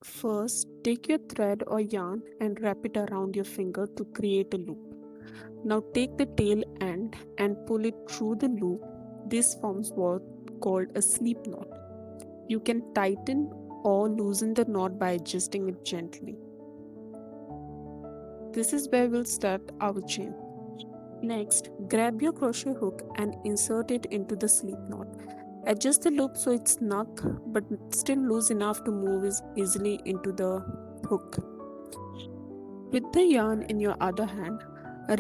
First, take your thread or yarn and wrap it around your finger to create a loop. Now take the tail end and pull it through the loop. This forms what called a slip knot. You can tighten or loosen the knot by adjusting it gently. This is where we'll start our chain. Next, grab your crochet hook and insert it into the slip knot. Adjust the loop so it's snug but still loose enough to move easily into the hook. With the yarn in your other hand,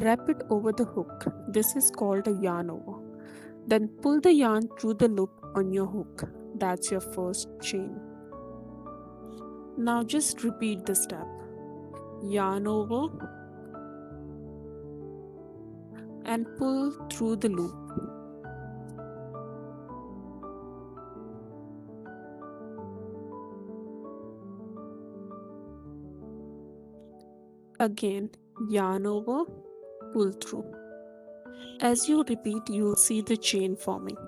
wrap it over the hook. This is called a yarn over. Then pull the yarn through the loop on your hook. That's your first chain. Now just repeat the step. Yarn over and pull through the loop. Again, yarn over, pull through. As you repeat, you'll see the chain forming.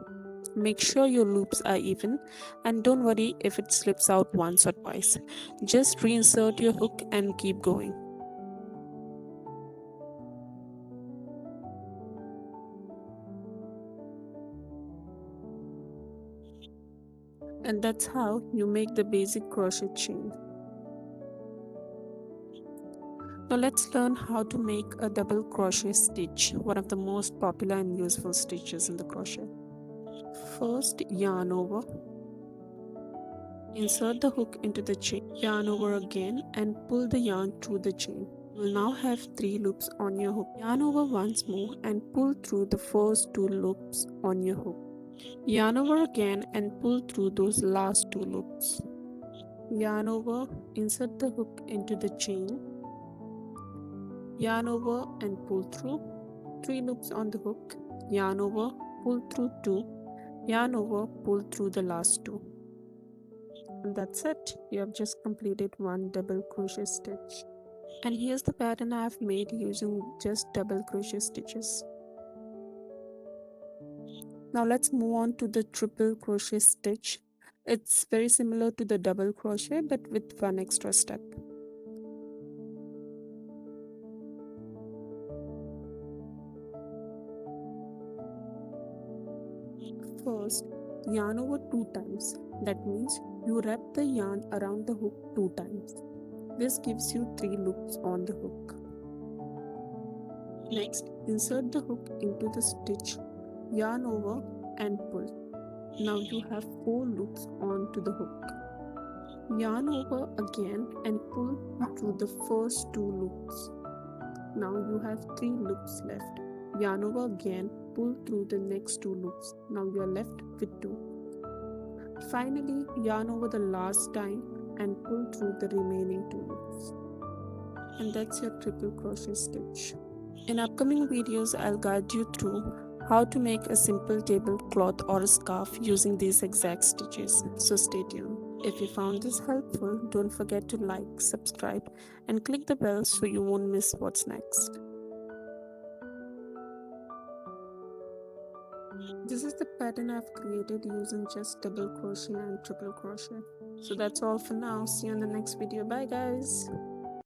Make sure your loops are even and don't worry if it slips out once or twice. Just reinsert your hook and keep going. And that's how you make the basic crochet chain. Now let's learn how to make a double crochet stitch, one of the most popular and useful stitches in the crochet. First, yarn over. Insert the hook into the chain, yarn over again and pull the yarn through the chain. You will now have 3 loops on your hook. Yarn over once more and pull through the first 2 loops on your hook. Yarn over again and pull through those last 2 loops. Yarn over, insert the hook into the chain. Yarn over and pull through. 3 loops on the hook. Yarn over, pull through 2. Yarn over, pull through the last 2. And that's it. You have just completed one double crochet stitch. And here's the pattern I have made using just double crochet stitches. Now let's move on to the triple crochet stitch. It's very similar to the double crochet but with one extra step. First, yarn over 2 times. That means you wrap the yarn around the hook 2 times. This gives you 3 loops on the hook. Next, insert the hook into the stitch, yarn over and pull. Now you have 4 loops onto the hook. Yarn over again and pull through the first 2 loops. Now you have 3 loops left. Yarn over again, pull through the next 2 loops. Now you are left with 2. Finally, yarn over the last time and pull through the remaining 2 loops. And that's your triple crochet stitch. In upcoming videos, I'll guide you through how to make a simple tablecloth or a scarf using these exact stitches, so stay tuned. If you found this helpful, don't forget to like, subscribe and click the bell so you won't miss what's next. This is the pattern I've created using just double crochet and triple crochet. So that's all for now. See you in the next video. Bye guys.